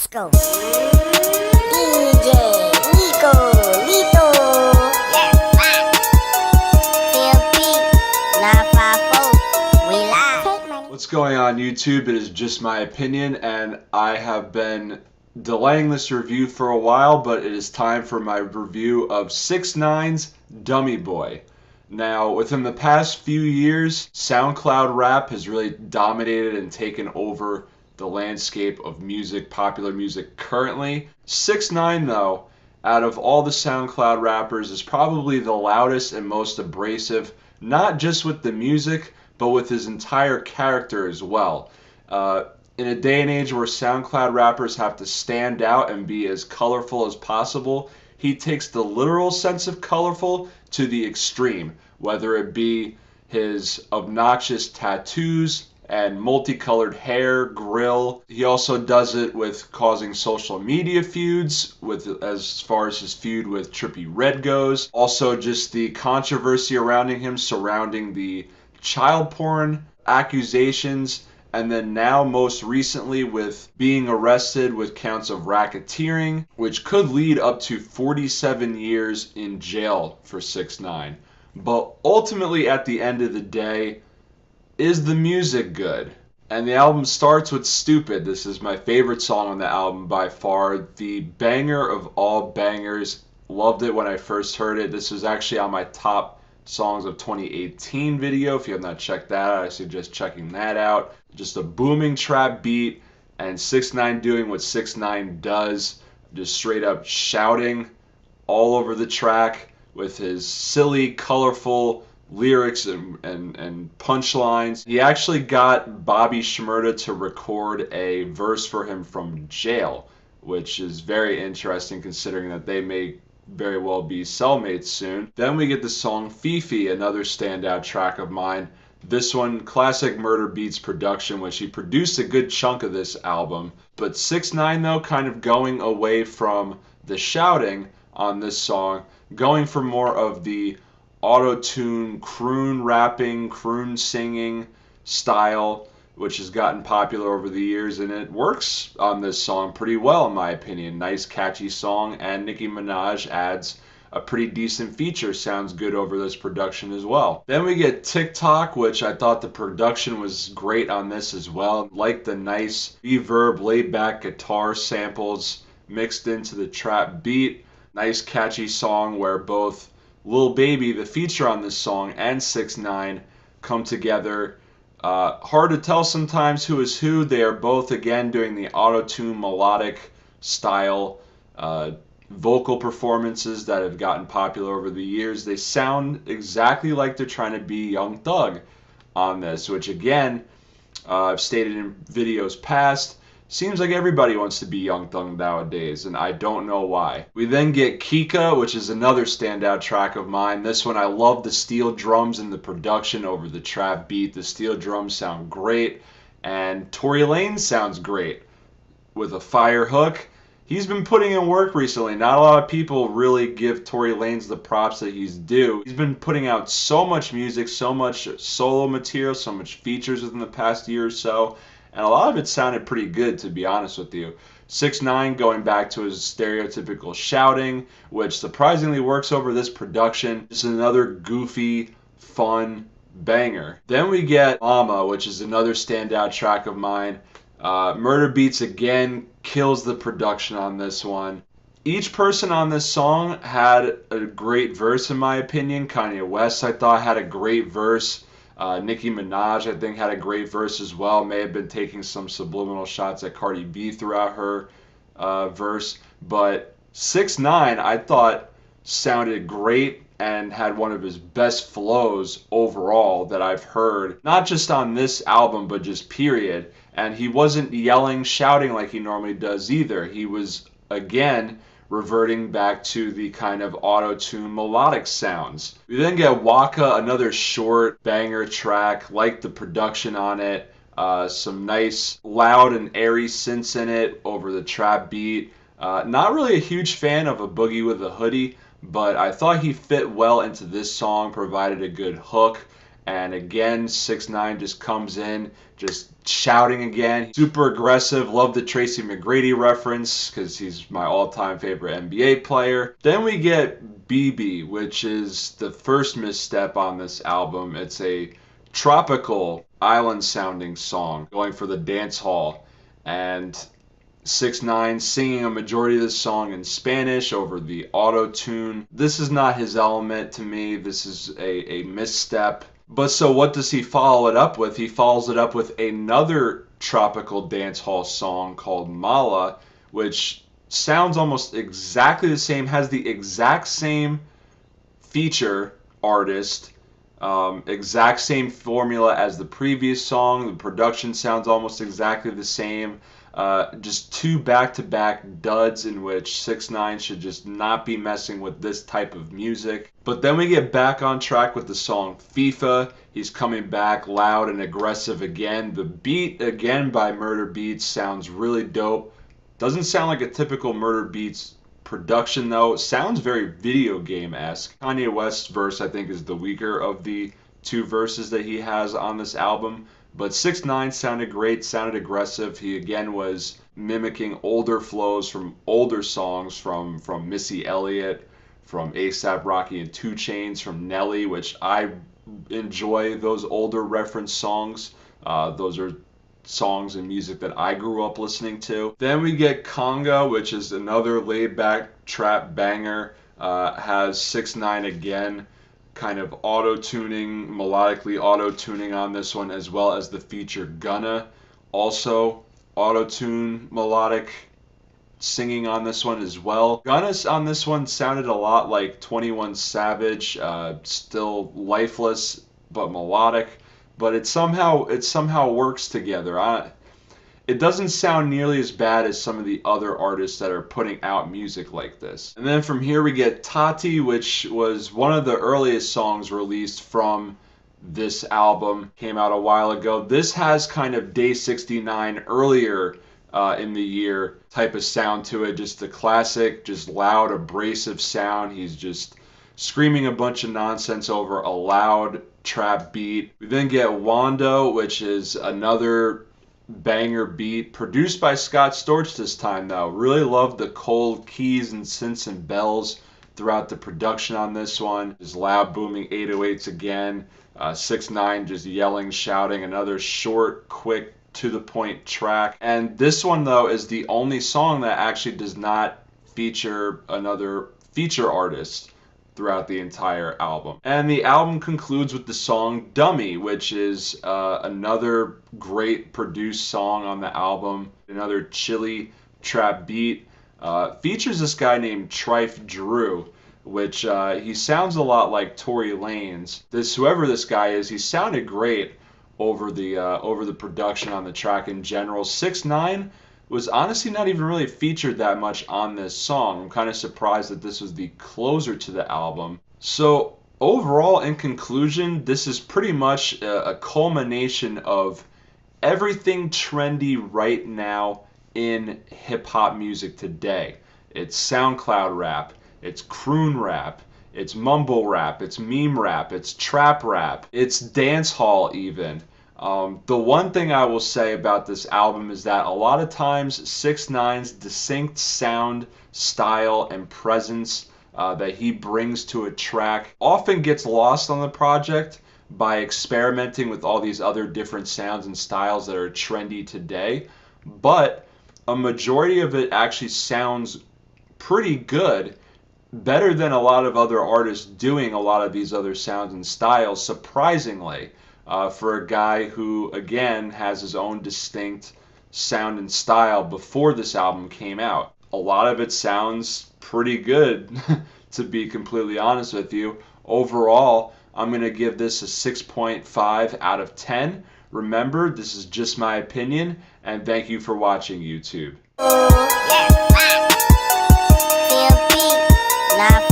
Let's go. DJ Nico Lito. Yes, back. TLP 954. We live. What's going on YouTube? It is Just My Opinion, and I have been delaying this review for a while, but it is time for my review of 6ix9ine's Dummy Boy. Now, within the past few years, SoundCloud rap has really dominated and taken over the landscape of music, popular music currently. 6ix9ine, though, out of all the SoundCloud rappers, is probably the loudest and most abrasive, not just with the music, but with his entire character as well. In a day and age where SoundCloud rappers have to stand out and be as colorful as possible, he takes the literal sense of colorful to the extreme, whether it be his obnoxious tattoos and multicolored hair, grill. He also does it with causing social media feuds, with as far as his feud with Trippie Redd goes. Also just the controversy surrounding the child porn accusations, and then now most recently with being arrested with counts of racketeering, which could lead up to 47 years in jail for 6ix9ine. But ultimately, at the end of the day, is the music good? And the album starts with Stupid. This is my favorite song on the album by far. The banger of all bangers. Loved it when I first heard it. This was actually on my top songs of 2018 video. If you have not checked that out, I suggest checking that out. Just a booming trap beat and 6ix9ine doing what 6ix9ine does, just straight up shouting all over the track with his silly, colorful lyrics and punchlines. He actually got Bobby Shmurda to record a verse for him from jail, which is very interesting considering that they may very well be cellmates soon. Then we get the song Fifi, another standout track of mine. This one, classic Murder Beats production, which he produced a good chunk of this album. But 6ix9ine, though, kind of going away from the shouting on this song, going for more of the auto-tune, croon rapping, croon singing style, which has gotten popular over the years, and it works on this song pretty well in my opinion. Nice catchy song, and Nicki Minaj adds a pretty decent feature, sounds good over this production as well. Then we get TikTok, which I thought the production was great on this as well. Like the nice reverb, laid back guitar samples mixed into the trap beat. Nice catchy song where both Lil Baby, the feature on this song, and 6ix9ine come together. Hard to tell sometimes who is who. They are both, again, doing the auto-tune melodic style vocal performances that have gotten popular over the years. They sound exactly like they're trying to be Young Thug on this, which again, I've stated in videos past, seems like everybody wants to be Young Thug nowadays, and I don't know why. We then get Kika, which is another standout track of mine. This one, I love the steel drums and the production over the trap beat. The steel drums sound great, and Tory Lanez sounds great with a fire hook. He's been putting in work recently. Not a lot of people really give Tory Lanez the props that he's due. He's been putting out so much music, so much solo material, so much features within the past year or so, and a lot of it sounded pretty good, to be honest with you. 6ix9ine going back to his stereotypical shouting, which surprisingly works over this production. It's another goofy, fun banger. Then we get Mama, which is another standout track of mine. Murder Beats again kills the production on this one. Each person on this song had a great verse in my opinion. Kanye West, I thought, had a great verse. Nicki Minaj, I think, had a great verse as well. May have been taking some subliminal shots at Cardi B throughout her verse. But 6ix9ine, I thought, sounded great and had one of his best flows overall that I've heard. Not just on this album, but just period. And he wasn't yelling, shouting like he normally does either. He was, again, reverting back to the kind of auto-tune melodic sounds. We then get Waka, another short banger track, like the production on it. Some nice loud and airy synths in it over the trap beat. Not really a huge fan of A Boogie with a Hoodie, but I thought he fit well into this song, provided a good hook, And again, 6ix9ine just comes in, just shouting again. Super aggressive. Love the Tracy McGrady reference because he's my all-time favorite NBA player. Then we get BB, which is the first misstep on this album. It's a tropical island-sounding song going for the dance hall. And 6ix9ine singing a majority of this song in Spanish over the auto-tune. This is not his element to me. This is a misstep. But so what does he follow it up with? He follows it up with another tropical dance hall song called Mala, which sounds almost exactly the same, has the exact same feature artist, exact same formula as the previous song. The production sounds almost exactly the same. Just two back-to-back duds in which 6ix9ine should just not be messing with this type of music. But then we get back on track with the song FIFA. He's coming back loud and aggressive again. The beat, again by Murder Beats, sounds really dope. Doesn't sound like a typical Murder Beats production though. It sounds very video game-esque. Kanye West's verse, I think, is the weaker of the two verses that he has on this album. But 6ix9ine sounded great, sounded aggressive. He again was mimicking older flows from older songs from Missy Elliott, from A$AP Rocky and 2 Chainz, from Nelly, which I enjoy those older reference songs. Those are songs and music that I grew up listening to. Then we get Conga, which is another laid-back trap banger. Has 6ix9ine again kind of auto-tuning, melodically auto-tuning on this one, as well as the feature Gunna. Also auto-tune melodic singing on this one as well. Gunna on this one sounded a lot like 21 Savage, still lifeless but melodic, but it somehow works together. It doesn't sound nearly as bad as some of the other artists that are putting out music like this. And then from here we get Tati, which was one of the earliest songs released from this album. Came out a while ago. This has kind of Day 69 earlier in the year type of sound to it. Just the classic, just loud, abrasive sound. He's just screaming a bunch of nonsense over a loud trap beat. We then get Wando, which is another banger beat, produced by Scott Storch this time though. Really love the cold keys and synths and bells throughout the production on this one. Just loud booming 808s again. 6ix9ine just yelling, shouting. Another short, quick, to the point track. And this one though is the only song that actually does not feature another feature artist throughout the entire album. And the album concludes with the song Dummy, which is another great produced song on the album. Another chilly trap beat. Features this guy named Trife Drew, which he sounds a lot like Tory Lanez. Whoever this guy is, he sounded great over the production on the track in general. 6ix9ine was honestly not even really featured that much on this song. I'm kind of surprised that this was the closer to the album. So overall, in conclusion, this is pretty much a culmination of everything trendy right now in hip-hop music today. It's SoundCloud rap, it's croon rap, it's mumble rap, it's meme rap, it's trap rap, it's dancehall even. The one thing I will say about this album is that a lot of times 6ix9ine's distinct sound, style, and presence that he brings to a track often gets lost on the project by experimenting with all these other different sounds and styles that are trendy today. But a majority of it actually sounds pretty good, better than a lot of other artists doing a lot of these other sounds and styles, surprisingly. For a guy who, again, has his own distinct sound and style before this album came out. A lot of it sounds pretty good, to be completely honest with you. Overall, I'm going to give this a 6.5 out of 10. Remember, this is just my opinion, and thank you for watching YouTube. Yes,